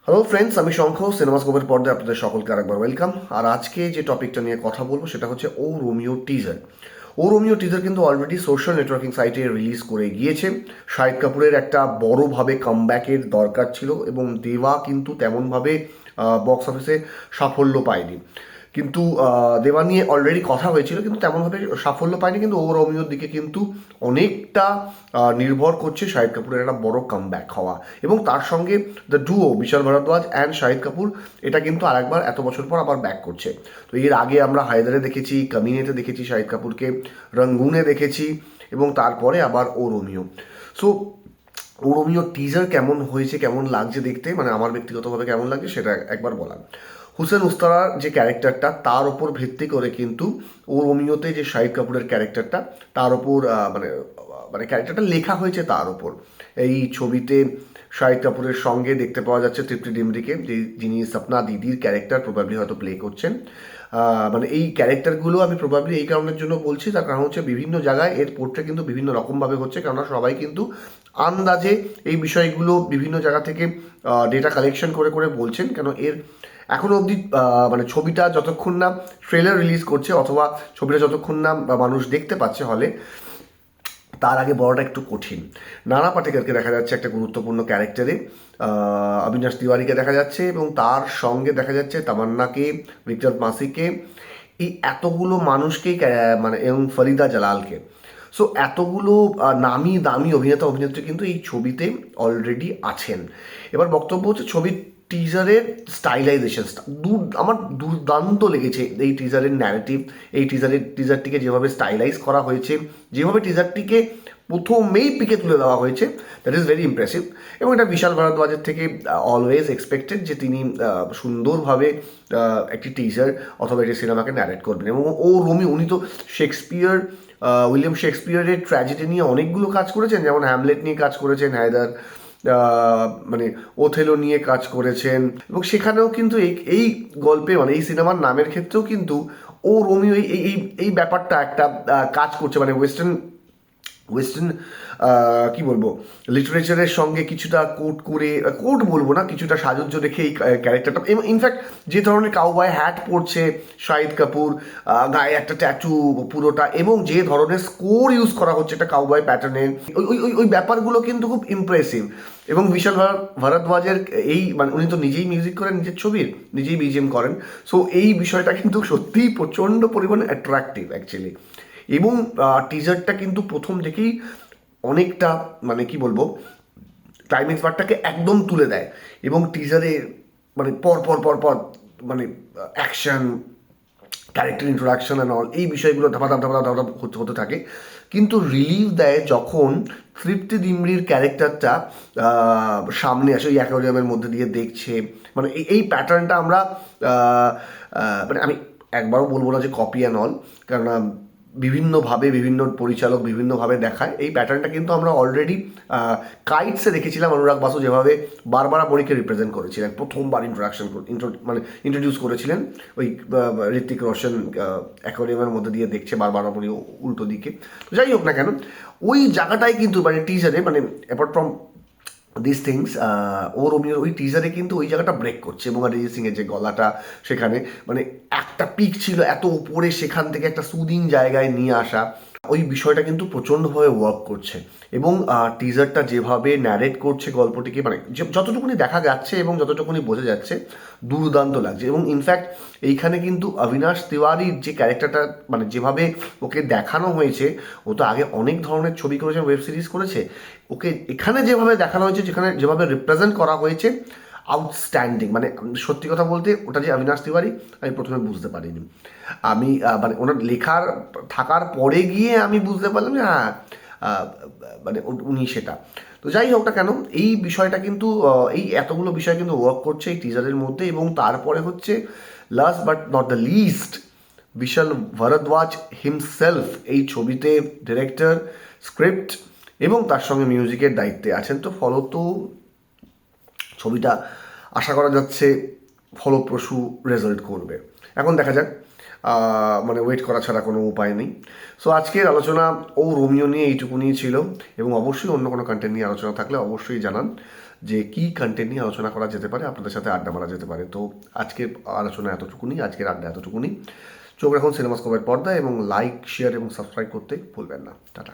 Hello friends, আমি শঙ্খ সিনেমাস্কোপের পর্দায় আপনাদের সকলকে আরেকবার ওয়েলকাম। আর আজকে যে টপিকটা নিয়ে কথা বলবো সেটা হচ্ছে ও রোমিও টিজার। ও রোমিও টিজার কিন্তু অলরেডি সোশ্যাল নেটওয়ার্কিং সাইটে রিলিজ করে গিয়েছে। শাহিদ কাপুরের একটা বড়োভাবে কামব্যাকের দরকার ছিল এবং দেওয়া কিন্তু তেমনভাবে বক্স অফিসে সাফল্য পায়নি। কিন্তু দেওয়া নিয়ে অলরেডি কথা হয়েছিল, কিন্তু তেমনভাবে সাফল্য পায়নি। কিন্তু ও রোমিওর দিকে কিন্তু অনেকটা নির্ভর করছে শাহিদ কাপুরের একটা বড় কামব্যাক হওয়া, এবং তার সঙ্গে the duo Vishal Bhardwaj and Shahid Kapoor, এটা কিন্তু আরেকবার এত বছর পর আবার ব্যাক করছে। তো এর আগে আমরা হায়দারে দেখেছি, কামিনেতে দেখেছি শাহিদ কাপুরকে, রঙ্গুনে দেখেছি, এবং তারপরে আবার ও রোমিও। সো ও রোমিও টিজার কেমন হয়েছে, কেমন লাগছে দেখতে, মানে আমার ব্যক্তিগতভাবে কেমন লাগছে সেটা একবার বলার। হুসেন উস্তারার যে ক্যারেক্টারটা, তার ওপর ভিত্তি করে কিন্তু ও রোমিওতে যে শাহিদ কাপুরের ক্যারেক্টারটা, তার ওপর মানে মানে ক্যারেক্টারটা লেখা হয়েছে তার ওপর। এই ছবিতে শাহিদ কাপুরের সঙ্গে দেখতে পাওয়া যাচ্ছে তৃপ্তি ডিমরিকে, যিনি সপনা দিদির ক্যারেক্টার প্রবাবলি হয়তো প্লে করছেন। মানে এই ক্যারেক্টারগুলো আমি প্রবাবলি এই কারণের জন্য বলছি, তার কারণ হচ্ছে বিভিন্ন জায়গায় এর পোর্ট্রে কিন্তু বিভিন্ন রকমভাবে হচ্ছে, কেননা সবাই কিন্তু আন্দাজে এই বিষয়গুলো বিভিন্ন জায়গা থেকে ডেটা কালেকশন করে করে বলছেন। কেন এর এখনও অবধি মানে ছবিটা যতক্ষণ না ট্রেলার রিলিজ করছে, অথবা ছবিটা যতক্ষণ না মানুষ দেখতে পাচ্ছে হলে, তার আগে বলাটা একটু কঠিন। নানা পাটেকরকে দেখা যাচ্ছে একটা গুরুত্বপূর্ণ ক্যারেক্টারে, অবিনাশ তিওয়ারিকে দেখা যাচ্ছে, এবং তার সঙ্গে দেখা যাচ্ছে তামান্নাকে, ভিক্টর মাসিকে, এই এতগুলো মানুষকেই মানে, এবং ফরিদা জালালকে। সো এতগুলো নামি দামি অভিনেতা অভিনেত্রী কিন্তু এই ছবিতে অলরেডি আছেন। এবার বক্তব্য হচ্ছে ছবির টিজারের স্টাইলাইজেশন আমার দুর্দান্ত লেগেছে। এই টিজারের ন্যারেটিভ, এই টিজারটিকে যেভাবে স্টাইলাইজ করা হয়েছে, যেভাবে টিজারটিকে প্রথমেই পিকে তুলে দেওয়া হয়েছে, দ্যাট ইজ ভেরি ইমপ্রেসিভ। এবং এটা বিশাল ভারদ্বাজের থেকে অলওয়েজ এক্সপেক্টেড যে তিনি সুন্দরভাবে একটি টিজার অথবা একটি সিনেমাকে ন্যারেট করবেন। এবং ও রোমি, উনি তো শেক্সপিয়ার, উইলিয়াম শেক্সপিয়ারের ট্র্যাজেডি নিয়ে অনেকগুলো কাজ করেছেন, যেমন হ্যামলেট নিয়ে কাজ করেছেন হায়দার, মানে ওথেলো নিয়ে কাজ করেছেন, এবং সেখানেও কিন্তু এই গল্পে, মানে এই সিনেমার নামের ক্ষেত্রেও কিন্তু ও রোমিও এই এই এই ব্যাপারটা একটা কাজ করছে, মানে ওয়েস্টার্ন ওয়েস্টার্ন কী বলবো, লিটারেচারের সঙ্গে কিছুটা কোট করে, কোট বলবো না, কিছুটা সাজুজ্য রেখে এই ক্যারেক্টারটা, ইনফ্যাক্ট যে ধরনের কাউবয় হ্যাট পরছে শাহিদ কাপুর, গায়ে একটা ট্যাটু পুরোটা, এবং যে ধরনের স্কোর ইউজ করা হচ্ছে একটা কাউবয় প্যাটার্নে, ওই ওই ওই ওই ব্যাপারগুলো কিন্তু খুব ইমপ্রেসিভ। এবং বিশাল ভারদ্বাজের এই, মানে উনি তো নিজেই মিউজিক করেন নিজের ছবির, নিজেই বিজিএম করেন। সো এই বিষয়টা কিন্তু সত্যিই প্রচণ্ড পরিমাণে অ্যাট্রাকটিভ অ্যাকচুয়ালি। এবং টিজারটা কিন্তু প্রথম থেকেই অনেকটা, মানে কি বলবো, ক্লাইম্যাক্স পার্টটাকে একদম তুলে দেয়। এবং টিজারে মানে পর পর পর পর, মানে action, character introduction and all, এই বিষয়গুলো ধাপাধাপ ধাপাধাপ ধাপাধাপ হতে থাকে। কিন্তু রিলিভ দেয় যখন তৃপ্তি ডিমরির ক্যারেক্টারটা সামনে আসে, ওই অ্যাকোয়ারিয়ামের মধ্যে দিয়ে দেখছে, মানে এই প্যাটার্নটা আমরা মানে আমি একবারও বলবো না যে কপি অ্যান্ড অল, কারণ বিভিন্নভাবে বিভিন্ন পরিচালক বিভিন্নভাবে দেখায়। এই প্যাটার্নটা কিন্তু আমরা অলরেডি কাইটসে দেখেছিলাম, অনুরাগ বাসু যেভাবে বারবারা মরিকে রিপ্রেজেন্ট করেছিলেন, প্রথমবার মানে ইন্ট্রোডিউস করেছিলেন। ওই ঋত্বিক রোশন অ্যাকোয়ারিয়ামের মধ্যে দিয়ে দেখছে বারবারা মরি উল্টো দিকে। তো যাই হোক না কেন, ওই জায়গাটাই কিন্তু মানে টিজারে, মানে অ্যাপার্ট ফ্রম দিস থিংস, ও রোমিওর ওই টিজারে কিন্তু ওই জায়গাটা ব্রেক করছে। এবং অরিজিৎ সিংয়ের যে গলাটা সেখানে, মানে একটা পিক ছিল এত উপরে, সেখান থেকে একটা সুদিং জায়গায় নিয়ে আসা, ওই বিষয়টা কিন্তু প্রচণ্ডভাবে ওয়ার্ক করছে। এবং টিজারটা যেভাবে ন্যারেট করছে গল্পটিকে, মানে যতটুকুনি দেখা যাচ্ছে এবং যতটুকুনি বোঝা যাচ্ছে, দুর্দান্ত লাগছে। এবং ইনফ্যাক্ট এইখানে কিন্তু অবিনাশ তিওয়ারির যে ক্যারেক্টারটা, মানে যেভাবে ওকে দেখানো হয়েছে, ও তো আগে অনেক ধরনের ছবি করেছে, ওয়েব সিরিজ করেছে, ওকে এখানে যেভাবে দেখানো হয়েছে, যেভাবে রিপ্রেজেন্ট করা হয়েছে, আউটস্ট্যান্ডিং। মানে সত্যি কথা বলতে, ওটা যে অবিনাশ তিওয়ারি আমি প্রথমে বুঝতে পারিনি। আমি মানে ওনার লেখার থাকার পরে গিয়ে আমি বুঝতে পারলাম যে হ্যাঁ, মানে উনি সেটা। তো যাই হোক না কেন, এই বিষয়টা কিন্তু এই এতগুলো বিষয় কিন্তু ওয়ার্ক করছে এই টিজারের মধ্যে। এবং তারপরে হচ্ছে last but not the least, Vishal Bhardwaj himself এই ছবিতে ডিরেক্টর, স্ক্রিপ্ট এবং তার সঙ্গে মিউজিকের দায়িত্বে আছেন। তো ফলত ছবিটা আশা করা যাচ্ছে ফলপ্রসূ রেজাল্ট করবে। এখন দেখা যাক মানে ওয়েট করা ছাড়া কোনো উপায় নেই। সো আজকের আলোচনা ও রোমিও নিয়ে এইটুকুনি ছিল, এবং অবশ্যই অন্য কোনো কন্টেন্ট নিয়ে আলোচনা থাকলে অবশ্যই জানান যে কী কন্টেন্ট নিয়ে আলোচনা করা যেতে পারে, আপনাদের সাথে আড্ডা মারা যেতে পারে। তো আজকের আলোচনা এতটুকুনি, আজকের আড্ডা এতটুকুনি। চোখ রাখুন সিনেমাস্কোপের পর্দায় এবং লাইক, শেয়ার এবং সাবস্ক্রাইব করতে ভুলবেন না। টাটা।